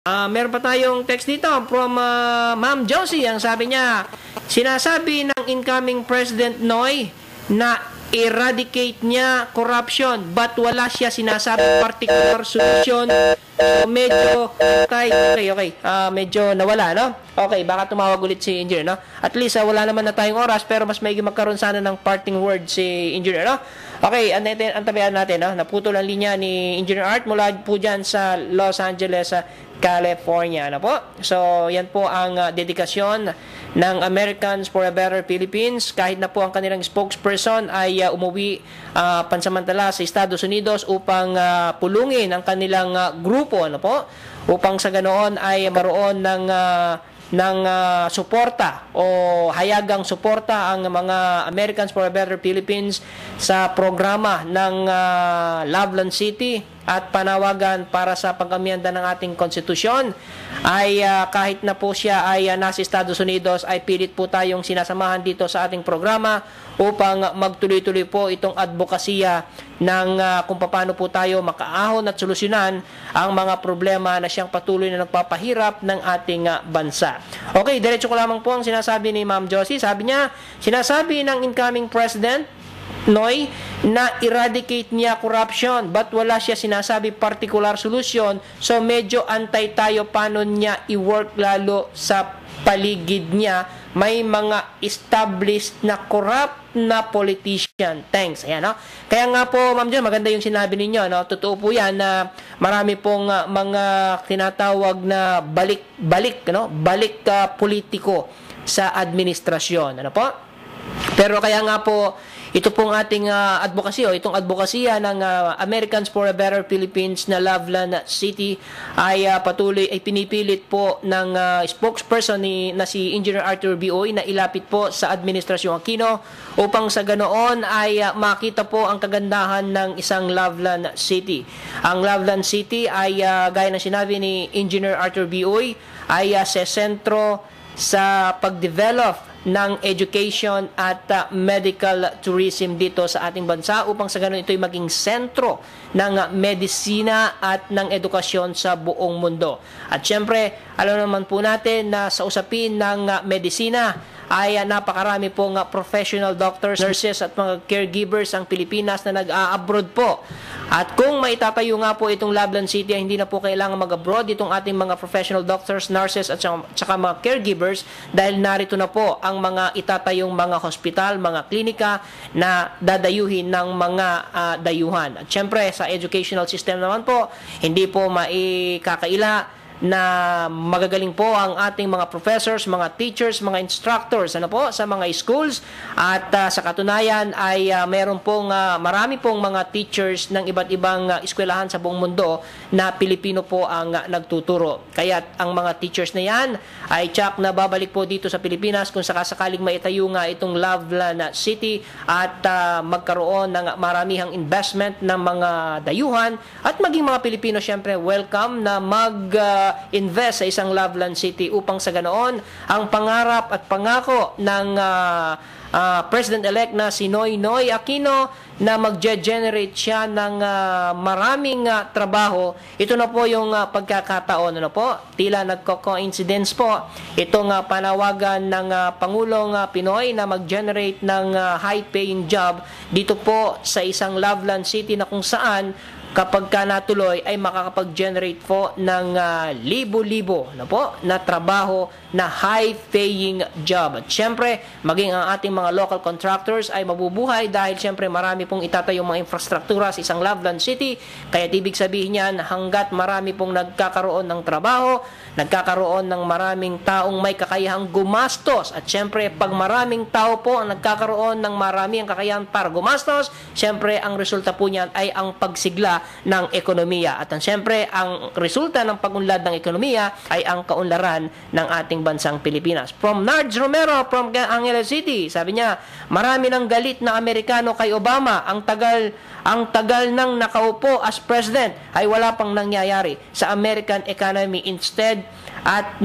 Meron pa tayong text dito from Ma'am Josie. Ang sabi niya, sinasabi ng incoming President Noy na eradicate niya corruption but wala siya sinasabing particular solution. So medyo okay. Medyo nawala, no? Okay, baka tumawag ulit si Engineer, no? At least wala naman na tayong oras pero mas maigi magkaroon sana ng parting word si Engineer, no? Okay, antabayan natin, no? Naputol ang linya ni Engineer Art mula po dyan sa Los Angeles, California, ano po? So, yan po ang dedikasyon ng Americans for a Better Philippines. Kahit na po ang kanilang spokesperson ay umuwi pansamantala sa Estados Unidos upang pulungin ang kanilang grupo, ano po? Upang sa ganoon ay maroon ng suporta o hayagang suporta ang mga Americans for a Better Philippines sa programa ng Loveland City at panawagan para sa pag-amyenda ng ating konstitusyon ay kahit na po siya ay nasa Estados Unidos ay pilit po tayong sinasamahan dito sa ating programa upang magtuloy-tuloy po itong advokasya ng kung paano po tayo makaahon at solusyonan ang mga problema na siyang patuloy na nagpapahirap ng ating bansa. Okay, diretso ko lamang po ang sinasabi ni Ma'am Josie. Sabi niya, sinasabi ng incoming President Noy na eradicate niya corruption but wala siya sinasabi particular solution, so medyo antay tayo paano niya i-work lalo sa paligid niya may mga established na corrupt na politician. Thanks. Ayan, no? Kaya nga po, Ma'am John, maganda yung sinabi ninyo, no? Totoo po yan na marami pong mga tinatawag na balik politiko sa administrasyon. Ano po? Pero kaya nga po, ito pong ating advocacy o itong advokasya ng Americans for a Better Philippines na Loveland City ay patuloy ay pinipilit po ng spokesperson na si Engineer Arthur Bioy na ilapit po sa Administrasyong Aquino upang sa ganoon ay makita po ang kagandahan ng isang Loveland City. Ang Loveland City ay gaya ng sinabi ni Engineer Arthur Bioy ay sa sentro sa pag-develop ng education at medical tourism dito sa ating bansa upang sa ganun ito'y maging sentro ng medisina at ng edukasyon sa buong mundo. At syempre, alam naman po natin na sa usapin ng medisina ay napakarami pong professional doctors, nurses at mga caregivers ang Pilipinas na nag-a-abroad po. At kung maitatayo nga po itong Loveland City, hindi na po kailangan mag-abroad itong ating mga professional doctors, nurses at saka mga caregivers dahil narito na po ang mga itatayong mga hospital, mga klinika na dadayuhin ng mga dayuhan. At syempre sa educational system naman po, hindi po maikakaila na magagaling po ang ating mga professors, mga teachers, mga instructors ano po sa mga schools at sa katunayan ay meron pong marami pong mga teachers ng iba't ibang eskwelahan sa buong mundo na Pilipino po ang nagtuturo. Kaya ang mga teachers na yan ay tsak na babalik po dito sa Pilipinas kung sakasakaling maitayo nga itong Loveland City at magkaroon ng maramihang investment ng mga dayuhan at maging mga Pilipino syempre welcome na invest sa isang Loveland City upang sa ganoon ang pangarap at pangako ng President-elect na si Noynoy Aquino na mag-generate siya ng maraming trabaho. Ito na po yung pagkakataon. Ano po? Tila nagko-coincidence po. Itong panawagan ng Pangulong Pinoy na mag-generate ng high-paying job dito po sa isang Loveland City na kung saan kapag ka natuloy ay makakapag-generate po ng libo-libo na trabaho na high-paying job. At syempre, maging ang ating mga local contractors ay mabubuhay dahil syempre marami pong itatayong mga infrastruktura sa isang Loveland City. Kaya ibig sabihin niyan, hanggat marami pong nagkakaroon ng trabaho, nagkakaroon ng maraming taong may kakayahang gumastos. At syempre, pag maraming tao po ang nagkakaroon ng maraming kakayahan para gumastos, syempre, ang resulta po niyan ay ang pagsigla ng ekonomiya. At syempre, ang resulta ng pag-unlad ng ekonomiya ay ang kaunlaran ng ating bansang Pilipinas. From Nards Romero from Angeles City, sabi niya, marami ng galit na Amerikano kay Obama. Ang tagal nang nakaupo as president ay wala pang nangyayari sa American economy. Instead, at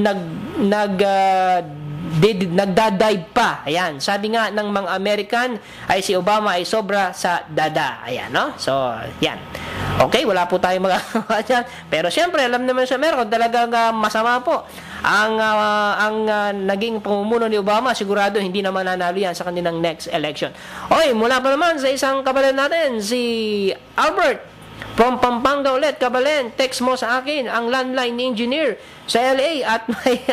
nagdadive pa. Ayan. Sabi nga ng mga American ay si Obama ay sobra sa dada. Ayan, no? So, yan. Okay, wala po tayong magagawa dyan. Pero syempre, alam naman sa Amerika, talagang masama po ang naging pamumuno ni Obama. Sigurado hindi naman nanalo yan sa kanilang next election. Okay, mula pa naman sa isang kabalen natin, si Albert from Pampanga ulit. Kabalen, text mo sa akin ang landline ni engineer sa LA at may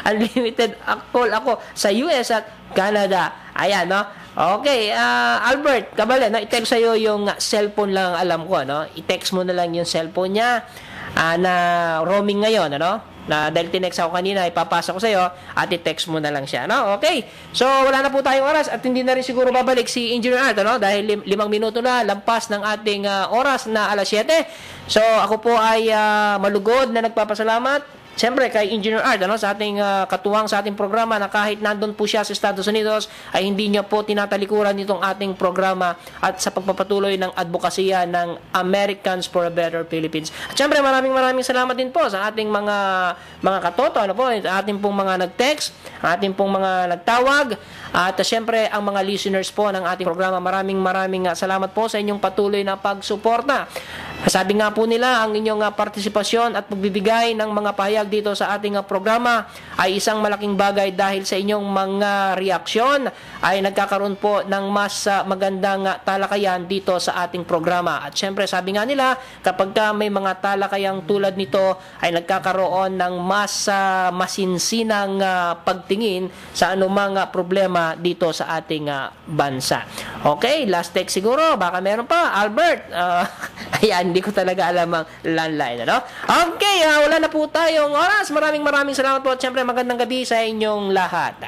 unlimited call ako sa US at Canada. Ayan, no? Okay, Albert, kabalen, no? I-text sa'yo yung cellphone lang alam ko, no? I-text mo na lang yung cellphone niya na roaming ngayon, ano? Na dahil tinext ako kanina, ipapasa ko sa'yo at i-text mo na lang siya, no? Okay, so wala na po tayong oras at hindi na rin siguro babalik si Engineer Art, no? Dahil 5 minuto na, lampas ng ating oras na alas 7. So ako po ay malugod na nagpapasalamat siyempre kay Engineer Art, ano, sa ating katuwang sa ating programa na kahit nandun po siya sa Estados Unidos ay hindi niya po tinatalikuran itong ating programa at sa pagpapatuloy ng advokasya ng Americans for a Better Philippines. At siyempre maraming salamat din po sa ating mga katoto, ano po, ating pong mga nag-text, ating pong mga nagtawag, at siyempre ang mga listeners po ng ating programa. Maraming salamat po sa inyong patuloy na pagsuporta. Sabi nga po nila, ang inyong partisipasyon at pagbibigay ng mga pahayag dito sa ating programa ay isang malaking bagay dahil sa inyong mga reaksyon ay nagkakaroon po ng mas magandang talakayan dito sa ating programa. At syempre sabi nga nila, kapag may mga talakayang tulad nito ay nagkakaroon ng mas masinsinang pagtingin sa anumang problema dito sa ating bansa. Okay, last text siguro, baka meron pa, Albert. Ayan, hindi ko talaga alam ang landline, ano? Okay, wala na po tayong oras. Maraming salamat po at syempre magandang gabi sa inyong lahat.